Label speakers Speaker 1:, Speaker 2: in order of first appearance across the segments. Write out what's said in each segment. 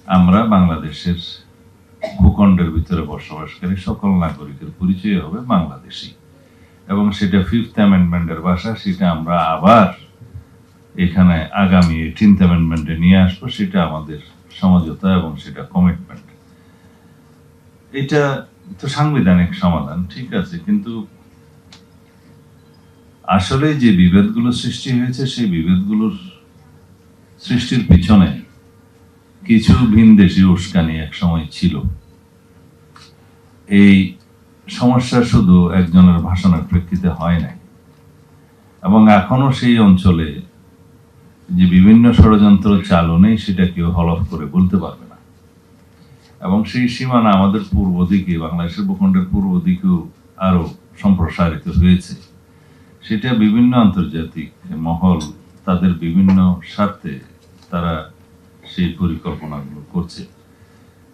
Speaker 1: আমরা বাংলাদেশের ভূখণ্ডের ভিতরে বসবাসকারী সকল নাগরিকের পরিচয় হবে বাংলাদেশী, এবং সেটা 5th অ্যামেন্ডমেন্টের ভাষা, সেটা আমরা আবার এখানে আগামী 18th অ্যামেন্ডমেন্টে নিয়ে আসবো। সেটা আমাদের সমঝোতা এবং সেটা কমিটমেন্ট। এটা তো সাংবিধানিক সমাধান, ঠিক আছে, কিন্তু আসলে যে বিভেদগুলো সৃষ্টি হয়েছে সেই বিভেদগুলোর সৃষ্টির পিছনে কিছু ভিনদেশী উস্কানি এক সময় ছিল। এই সমস্যা শুধু একজনের ভাষণের প্রেক্ষিতে হয় নাই, এবং এখনো সেই অঞ্চলে যে বিভিন্ন ষড়যন্ত্র চালু নেই সেটা কেউ হলফ করে বলতে পারবে না। এবং সেই সীমানা আমাদের পূর্ব দিকে, বাংলাদেশের ভূখণ্ডের পূর্ব দিকেও আরো সম্প্রসারিত হয়েছে। সেটা বিভিন্ন আন্তর্জাতিক মহল তাদের বিভিন্ন স্বার্থে তারা সেই পরিকল্পনাগুলো করছে।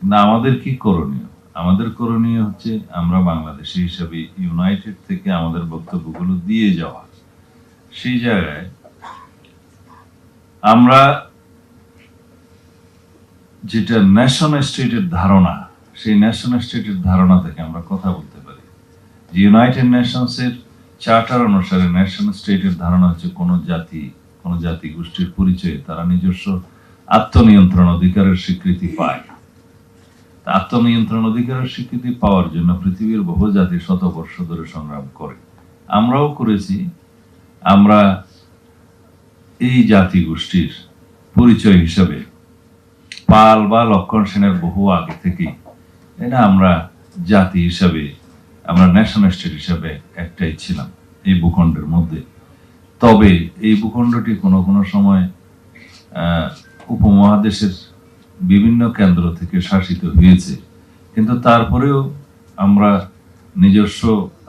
Speaker 1: না, আমাদের কি করণীয়? আমাদের করণীয় হচ্ছে আমরা বাংলাদেশি হিসাবে ইউনাইটেড থেকে আমাদের বক্তব্যগুলো দিয়ে যাওয়া। সেই জায়গায় আমরা যেটা ন্যাশন স্টেটের ধারণা, সেই ন্যাশন স্টেটের ধারণা থেকে আমরা কথা বলতে পারি। যে ইউনাইটেড নেশনসের চার্টার অনুসারে ন্যাশন স্টেটের ধারণা হচ্ছে কোনো জাতি গোষ্ঠীর পরিচয়ে তারা নিজস্ব আত্মনিয়ন্ত্রণ অধিকারের স্বীকৃতি পায়। আত্মনিয়ন্ত্রণ অধিকারের স্বীকৃতি পাওয়ার জন্য পৃথিবীর বহু জাতি শতবর্ষ ধরে সংগ্রাম করে, আমরাও করেছি। আমরা এই জাতি গোষ্ঠীর পরিচয় হিসেবে পাল বা লক্ষণ সেনের বহু আগে থেকেই এটা আমরা জাতি হিসাবে, আমরা ন্যাশনাল স্টেট হিসাবে একটাই ছিলাম এই ভূখণ্ডের মধ্যে। তবে এই ভূখণ্ডটি কোনো সময় উপমহাদেশের বিভিন্ন কেন্দ্র থেকে শাসিত হয়েছে, কিন্তু তারপরেও আমরা নিজস্ব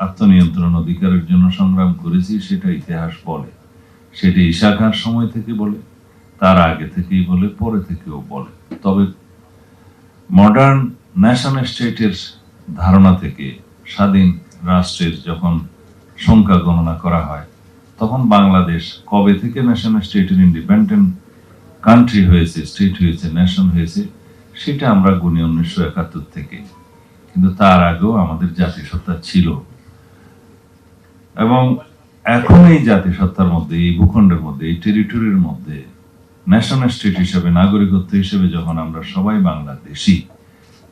Speaker 1: আত্মনিয়ন্ত্রণ অধিকারের জন্য সংগ্রাম করেছি। সেটা ইতিহাস বলে, সেটা ঈশা খাঁর সময় থেকে বলে, তার আগে থেকেই বলে, পরে থেকেও বলে। তবে মডার্ন ন্যাশনাল স্টেটের ধারণা থেকে স্বাধীন রাষ্ট্রের যখন সংখ্যা গণনা করা হয়, তখন বাংলাদেশ কবে থেকে ন্যাশনাল স্টেটের ইন্ডিপেন্ডেন্ট কান্ট্রি হয়েছে, স্টেট হয়েছে, নেশন হয়েছে, সেটা আমরা গুনি 1971 থেকে। কিন্তু তার আগেও আমাদের জাতিসত্তা ছিল, এবং এখন এই জাতিসত্তার মধ্যে, এই ভূখণ্ডের মধ্যে, এই টেরিটরির মধ্যে ন্যাশনাল স্টেট হিসেবে, নাগরিকত্ব হিসেবে যখন আমরা সবাই বাংলাদেশি,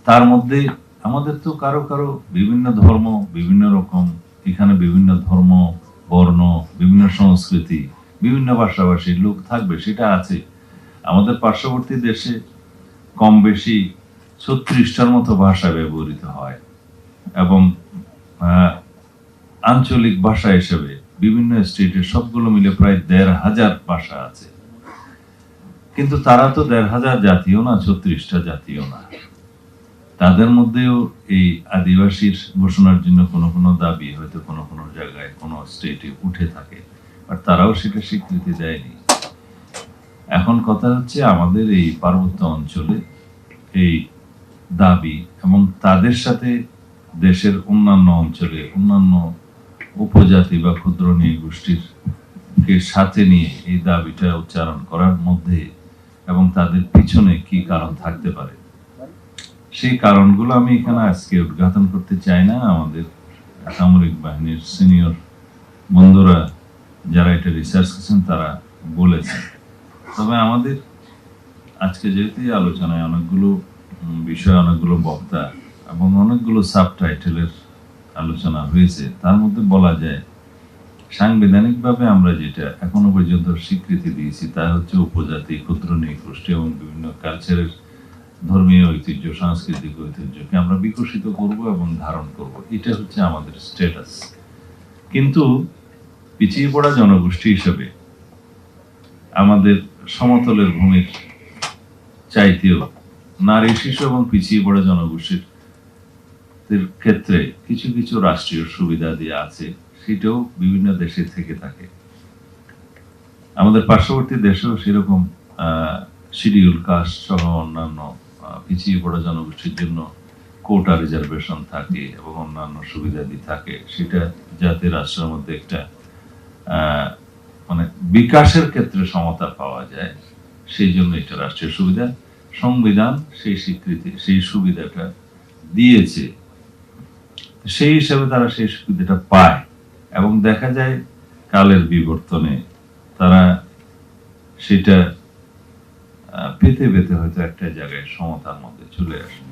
Speaker 1: তার মধ্যে আমাদের তো কারো কারো বিভিন্ন ধর্ম, বিভিন্ন রকম, এখানে বিভিন্ন ধর্ম, বর্ণ, বিভিন্ন সংস্কৃতি, বিভিন্ন ভাষাভাষীর লোক থাকবে, সেটা আছে। আমাদের পার্শ্ববর্তী দেশে কম বেশি 36টার মতো ভাষা ব্যবহৃত হয়, এবং আঞ্চলিক ভাষা হিসেবে বিভিন্ন স্টেটের সবগুলো মিলে প্রায় 1,500 ভাষা আছে। কিন্তু তারা তো 1,500 জাতীয় না, 36টা জাতীয় না। তাদের মধ্যেও এই আদিবাসীর ঘোষণার জন্য কোনো দাবি হয়তো কোনো জায়গায় কোনো স্টেটে উঠে থাকে, আর তারাও সেটা স্বীকৃতি দেয়নি। এখন কথা হচ্ছে আমাদের এই পার্বত্য অঞ্চলে এই দাবি, এবং তাদের সাথে দেশের অন্যান্য অঞ্চলে অন্যান্য উপজাতি বা ক্ষুদ্র নৃগোষ্ঠীর সাথে নিয়ে এই দাবিটা উচ্চারণ করার মধ্যে এবং তাদের পিছনে কি কারণ থাকতে পারে, সেই কারণগুলো আমি এখানে আজকে উদ্ঘাটন করতে চাই না। আমাদের সামরিক বাহিনীর সিনিয়র বন্ধুরা যারা এটা রিসার্চ করছেন তারা বলেছেন। তবে আমাদের আজকে যেহেতু আলোচনায় অনেকগুলো বিষয়, অনেকগুলো বক্তা এবং অনেকগুলো সাবটাইটেলের আলোচনা হয়েছে, তার মধ্যে বলা যায় সাংবিধানিকভাবে আমরা যেটা এখনো পর্যন্ত স্বীকৃতি দিয়েছি তা হচ্ছে উপজাতি, ক্ষুদ্র নৃগোষ্ঠী এবং বিভিন্ন কালচারের ধর্মীয় ঐতিহ্য, সাংস্কৃতিক ঐতিহ্যকে আমরা বিকশিত করব এবং ধারণ করব, এটা হচ্ছে আমাদের স্ট্যাটাস। কিন্তু পিছিয়ে পড়া জনগোষ্ঠী হিসেবে আমাদের সমতলের ভূমির চাইতেও নারী, শিশু এবং পিছিয়ে পড়া জনগোষ্ঠীর ক্ষেত্রে কিছু কিছু রাষ্ট্রীয় সুবিধা দিয়ে আছে, সেটাও বিভিন্ন দেশে থেকে থাকে। আমাদের পার্শ্ববর্তী দেশেও সেরকম শিডিউল কাস্ট সহ অন্যান্য পিছিয়ে পড়া জনগোষ্ঠীর জন্য কোটা রিজার্ভেশন থাকে এবং অন্যান্য সুবিধাদি থাকে। সেটা যাতে রাষ্ট্রের মধ্যে একটা মানে বিকাশের ক্ষেত্রে সমতা পাওয়া যায়, সেই জন্য এটা রাষ্ট্রীয় সুবিধা। সংবিধান সেই স্বীকৃতি, সেই সুবিধাটা দিয়েছে। সেই হিসাবে তারা সেই সুবিধাটা পায় এবং দেখা যায় কালের বিবর্তনে তারা সেটা পেতে পেতে হয়তো একটা জায়গায় সমতার মধ্যে চলে আসে।